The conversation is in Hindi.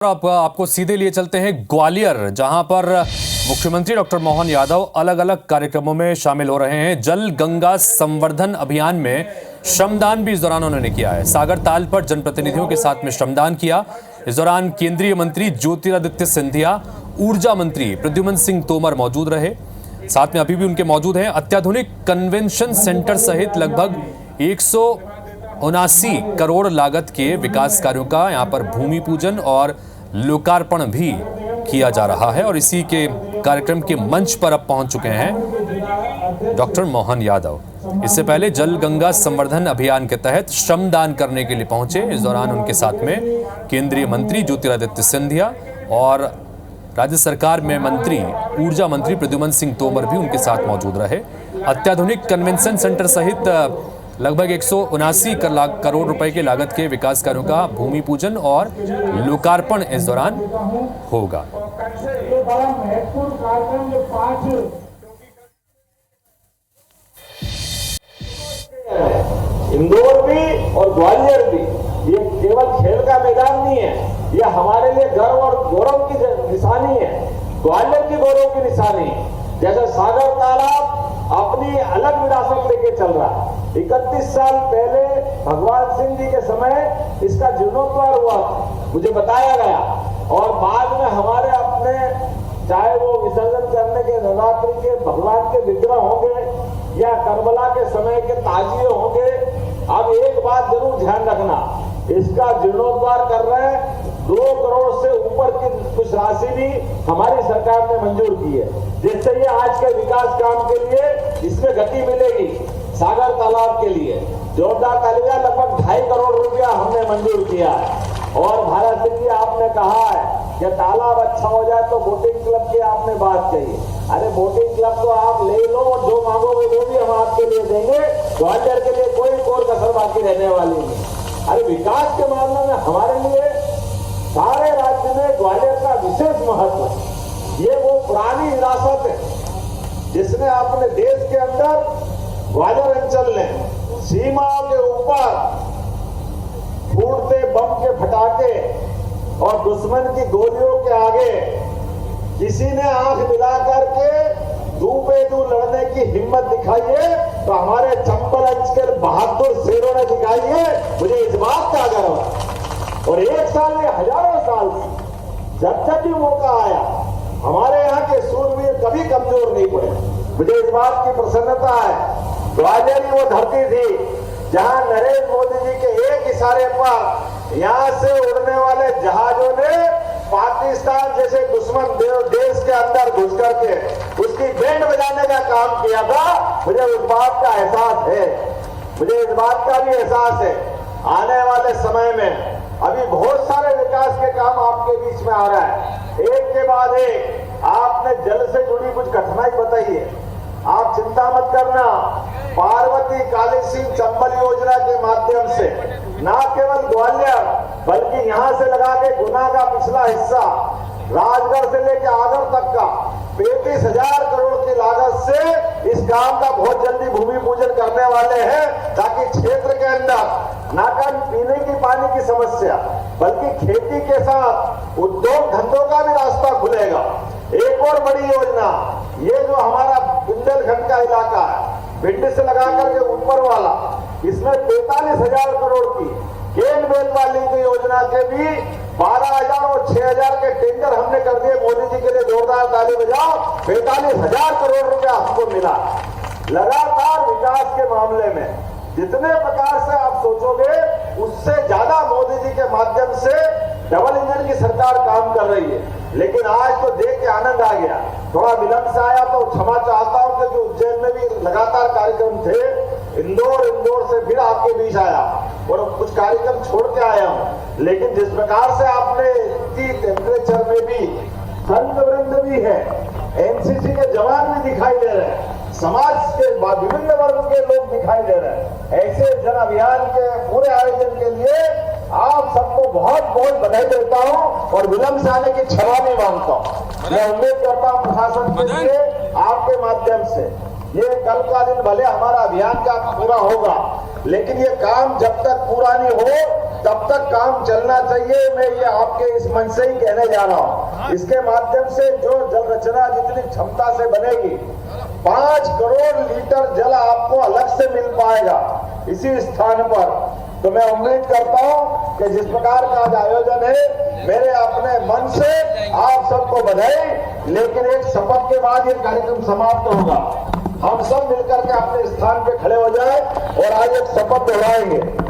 अब आपको सीधे लिए चलते हैं ग्वालियर, जहां पर मुख्यमंत्री डॉक्टर मोहन यादव अलग अलग कार्यक्रमों में शामिल हो रहे हैं। जल गंगा संवर्धन अभियान में श्रमदान भी इस दौरान उन्होंने किया है। सागर ताल पर जनप्रतिनिधियों के साथ में श्रमदान किया। इस दौरान केंद्रीय मंत्री ज्योतिरादित्य सिंधिया, ऊर्जा मंत्री प्रद्युम्न सिंह तोमर मौजूद रहे। साथ में अभी भी उनके मौजूद हैं। अत्याधुनिक कन्वेंशन सेंटर सहित लगभग 179 करोड़ लागत के विकास कार्यों का यहां पर भूमि पूजन और लोकार्पण भी किया जा रहा है। और इसी के कार्यक्रम के मंच पर अब पहुंच चुके हैं डॉक्टर मोहन यादव। इससे पहले जल गंगा संवर्धन अभियान के तहत श्रमदान करने के लिए पहुंचे। इस दौरान उनके साथ में केंद्रीय मंत्री ज्योतिरादित्य सिंधिया और राज्य सरकार में मंत्री ऊर्जा मंत्री प्रद्युम्न सिंह तोमर भी उनके साथ मौजूद रहे। अत्याधुनिक कन्वेंशन सेंटर सहित लगभग 179 करोड़ रुपए के लागत के विकास कार्यों का भूमि पूजन और लोकार्पण इस दौरान होगा। इंदौर भी और ग्वालियर भी ये केवल खेल का मैदान नहीं है, ये हमारे लिए गर्व और गौरव की निशानी है। ग्वालियर की गौरव की निशानी है। जैसे सागर तालाब अपनी अलग विरासत लेके चल रहा है। 31 साल पहले भगवान सिंह जी के समय इसका जीर्णोद्धार हुआ, मुझे बताया गया। और बाद में हमारे अपने, चाहे वो विसर्जन करने के नवरात्रि के भगवान के विग्रह होंगे या करबला के समय के ताजिए होंगे, अब एक बात जरूर ध्यान रखना, इसका जीर्णोद्धार कर रहे हैं। 2 करोड़ से ऊपर की कुछ राशि भी हमारी सरकार ने मंजूर की है, जिससे ये आज के विकास काम के लिए इसमें गति मिलेगी। सागर तालाब के लिए जोरदार तालियां, लगभग 2.5 करोड़ रुपया हमने मंजूर किया है। और भारत सिंह जी, आपने कहा है कि तालाब अच्छा हो जाए तो बोटिंग क्लब की आपने बात कही। अरे बोटिंग क्लब तो आप ले लो और जो मांगोगे वो भी हम आपके लिए देंगे। ग्वालियर के लिए कोई कोर कसर बाकी रहने वाली नहीं। अरे विकास के मामले में हमारे लिए सारे राज्य में ग्वालियर का विशेष महत्व है। ये वो पुरानी विरासत है जिसने अपने देश के अंदर ग्वालियर अंचल ने सीमाओं के ऊपर फूटते बम के फटाके और दुश्मन की गोलियों के आगे किसी ने आंख मिला करके दू पे दू लड़ने की हिम्मत दिखाई है, तो हमारे चंबल अंचल के बहादुर शेरों ने दिखाई है। मुझे इस बात का गर्व है। और एक साल में हजारों साल जब भी मौका आया, हमारे यहाँ के सूरवीर कभी कमजोर नहीं पड़े। मुझे इस बात की प्रसन्नता है, ग्वालियर ही वो धरती थी जहां नरेंद्र मोदी जी के एक इशारे पर यहां से उड़ने वाले जहाजों ने पाकिस्तान जैसे दुश्मन देश के अंदर घुस करके उसकी बैंड बजाने का काम किया था। मुझे उस बात का एहसास है, मुझे इस बात का भी एहसास है। आने वाले समय में अभी बहुत सारे विकास के काम आपके बीच में आ रहा है, एक के बाद एक। आपने जल से जुड़ी कुछ कठिनाई बताई है, आप चिंता मत करना। पार्वती काली सिंह चंबल योजना के माध्यम से न केवल ग्वालियर बल्कि यहां से लगा के गुना का पिछला हिस्सा, राजगढ़ से लेकर आगर तक का 35,000 करोड़ की लागत से इस काम का बहुत जल्दी भूमि पूजन करने वाले हैं, ताकि क्षेत्र के अंदर न केवल पीने की पानी की समस्या बल्कि खेती के साथ उद्योग धंधों का भी रास्ता खुलेगा। एक और बड़ी योजना, ये जो हमारा बुंदेलखंड का इलाका है, भिंड से लगा करके ऊपर वाला, इसमें 43,000 करोड़ की केन बेल वाली की योजना के भी 12,000 और 6,000 के टेंडर हमने कर दिए। मोदी जी के लिए जोरदार ताली बजाओ। 45,000 करोड़ रुपया हमको मिला। लगातार विकास के मामले में जितने प्रकार से आप सोचोगे उससे ज्यादा मोदी जी के माध्यम से डबल इंजन की सरकार काम कर रही है। लेकिन आज तो देख के आनंद आ गया। थोड़ा विलंब से आया तो क्षमा चाहता हूं, क्योंकि उज्जैन में भी लगातार कार्यक्रम थे। इंदौर से फिर आपके बीच आया और कुछ कार्यक्रम छोड़ के आया हूं। लेकिन जिस प्रकार से आपने टेम्परेचर में भी संत वृंद भी है, एनसीसी के जवान भी दिखाई दे रहे हैं, समाज के विभिन्न वर्ग के लोग दिखाई दे रहे हैं। ऐसे जन अभियान के पूरे आयोजन के लिए आप सबको बहुत बहुत बधाई देता हूं और विलंब से आने की क्षमा नहीं मांगता हूं। मैं उम्मीद करता हूं प्रशासन के लिए आपके माध्यम से ये कल का दिन भले हमारा अभियान का पूरा होगा, लेकिन ये काम जब तक पूरा नहीं हो तब तक काम चलना चाहिए। मैं ये आपके इस मंच से ही कहने जा रहा हूँ। इसके माध्यम से जो जल रचना जितनी क्षमता से बनेगी, 5 करोड़ लीटर जल आपको अलग से मिल पाएगा इसी स्थान पर। तो मैं उम्मीद करता हूँ कि जिस प्रकार का आज आयोजन है, मेरे अपने मन से आप सबको बधाई। लेकिन एक शपथ के बाद ये कार्यक्रम समाप्त होगा। हम सब मिलकर के अपने स्थान पे खड़े हो जाए और आज एक शपथ दोहराएंगे।